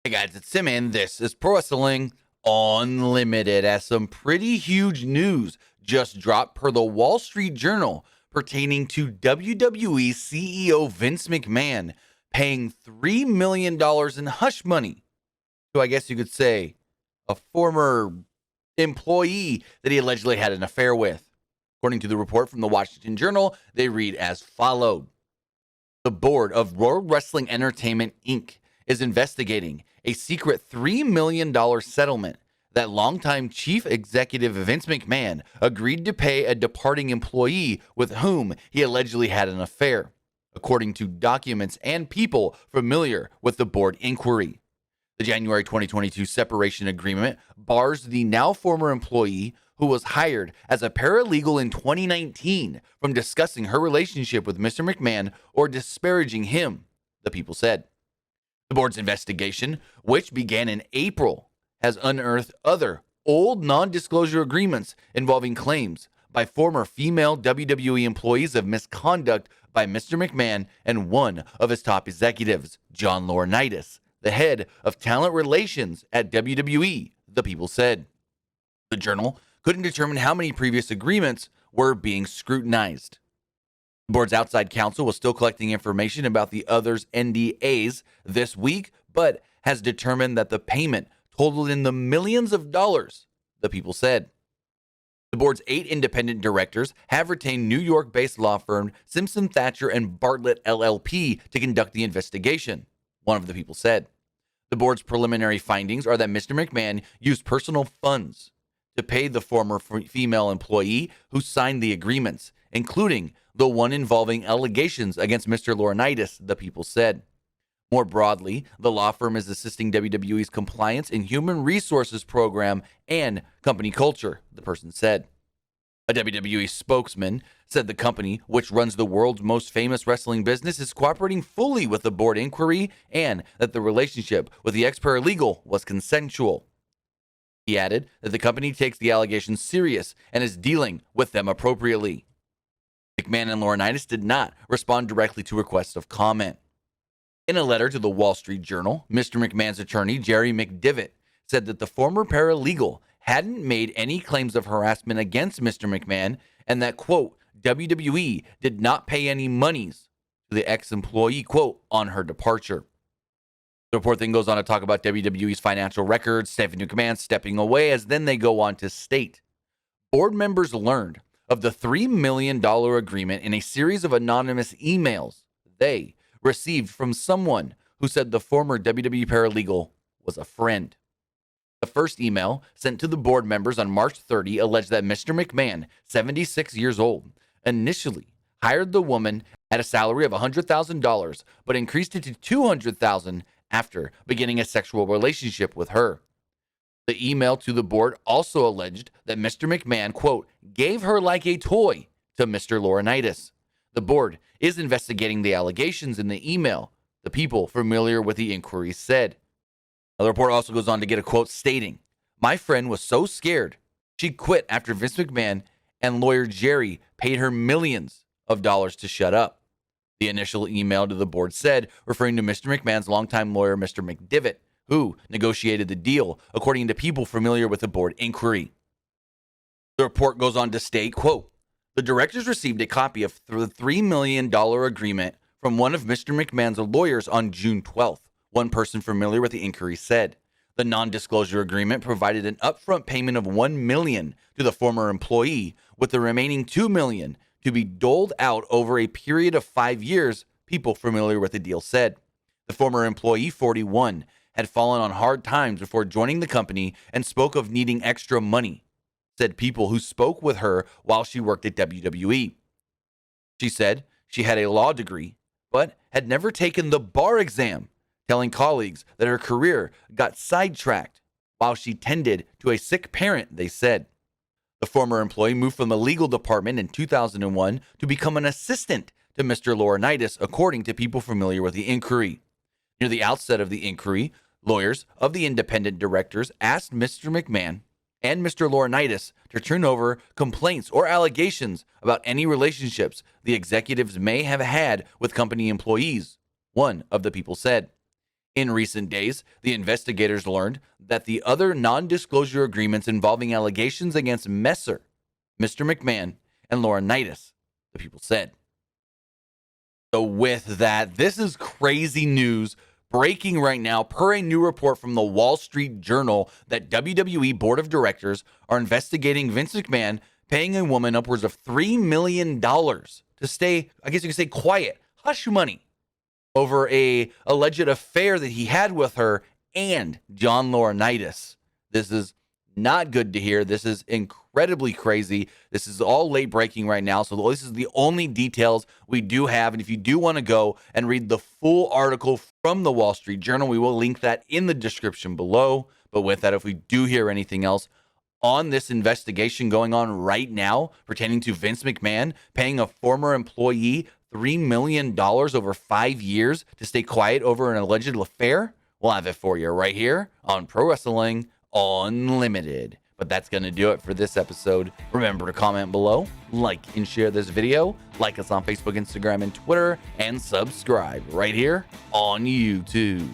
Hey guys, it's Sim, and this is Pro Wrestling Unlimited. As some pretty huge news just dropped per the Wall Street Journal pertaining to WWE CEO Vince McMahon paying $3 million in hush money to, I guess you could say, a former employee that he allegedly had an affair with. According to the report from the Washington Journal, they read as follows. The board of World Wrestling Entertainment, Inc. is investigating a secret $3 million settlement that longtime chief executive Vince McMahon agreed to pay a departing employee with whom he allegedly had an affair, according to documents and people familiar with the board inquiry. The January 2022 separation agreement bars the now former employee who was hired as a paralegal in 2019 from discussing her relationship with Mr. McMahon or disparaging him, the people said. The board's investigation, which began in April, has unearthed other old non-disclosure agreements involving claims by former female WWE employees of misconduct by Mr. McMahon and one of his top executives, John Laurinaitis, the head of talent relations at WWE, the people said. The Journal couldn't determine how many previous agreements were being scrutinized. The board's outside counsel was still collecting information about the others' NDAs this week, but has determined that the payment totaled in the millions of dollars, the people said. The board's 8 independent directors have retained New York-based law firm Simpson Thacher and Bartlett LLP to conduct the investigation, one of the people said. The board's preliminary findings are that Mr. McMahon used personal funds to pay the former female employee who signed the agreements, including the one involving allegations against Mr. Laurinaitis, the people said. More broadly, the law firm is assisting WWE's compliance and human resources program and company culture, the person said. A WWE spokesman said the company, which runs the world's most famous wrestling business, is cooperating fully with the board inquiry and that the relationship with the ex-paralegal was consensual. He added that the company takes the allegations serious and is dealing with them appropriately. McMahon and Laurinaitis did not respond directly to requests of comment. In a letter to the Wall Street Journal, Mr. McMahon's attorney, Jerry McDivitt, said that the former paralegal hadn't made any claims of harassment against Mr. McMahon and that, quote, WWE did not pay any monies to the ex-employee, quote, on her departure. The report then goes on to talk about WWE's financial records, Stephanie McMahon stepping away, as then they go on to state, board members learned of the $3 million agreement in a series of anonymous emails they received from someone who said the former WWE paralegal was a friend. The first email sent to the board members on March 30 alleged that Mr. McMahon, 76 years old, initially hired the woman at a salary of $100,000, but increased it to $200,000 after beginning a sexual relationship with her. The email to the board also alleged that Mr. McMahon, quote, gave her like a toy to Mr. Laurinaitis. The board is investigating the allegations in the email, the people familiar with the inquiry said. The report also goes on to get a quote stating, my friend was so scared, she quit after Vince McMahon and lawyer Jerry paid her millions of dollars to shut up. The initial email to the board said, referring to Mr. McMahon's longtime lawyer, Mr. McDivitt, who negotiated the deal, according to people familiar with the board inquiry. The report goes on to state, quote, the directors received a copy of the $3 million agreement from one of Mr. McMahon's lawyers on June 12th, one person familiar with the inquiry said. The non-disclosure agreement provided an upfront payment of $1 million to the former employee, with the remaining $2 million to be doled out over a period of 5 years, people familiar with the deal said. The former employee, 41, had fallen on hard times before joining the company and spoke of needing extra money, said people who spoke with her while she worked at WWE. She said she had a law degree, but had never taken the bar exam, telling colleagues that her career got sidetracked while she tended to a sick parent, they said. The former employee moved from the legal department in 2001 to become an assistant to Mr. Laurinaitis, according to people familiar with the inquiry. Near the outset of the inquiry, lawyers of the independent directors asked Mr. McMahon and Mr. Laurinaitis to turn over complaints or allegations about any relationships the executives may have had with company employees, one of the people said. In recent days, the investigators learned that the other non-disclosure agreements involving allegations against Mr. McMahon, and Laurinaitis, the people said. So with that, this is crazy news breaking right now per a new report from the Wall Street Journal that WWE Board of Directors are investigating Vince McMahon paying a woman upwards of $3 million to stay, I guess you could say, quiet, hush money, over a alleged affair that he had with her and John Laurinaitis. This is not good to hear. This is incredibly crazy. This is all late breaking right now. So this is the only details we do have. And if you do want to go and read the full article from the Wall Street Journal, we will link that in the description below. But with that, if we do hear anything else on this investigation going on right now pertaining to Vince McMahon paying a former employee $3 million over 5 years to stay quiet over an alleged affair, we'll have it for you right here on Pro Wrestling Unlimited. But that's going to do it for this episode. Remember to comment below, like and share this video, like us on Facebook, Instagram, and Twitter, and subscribe right here on YouTube.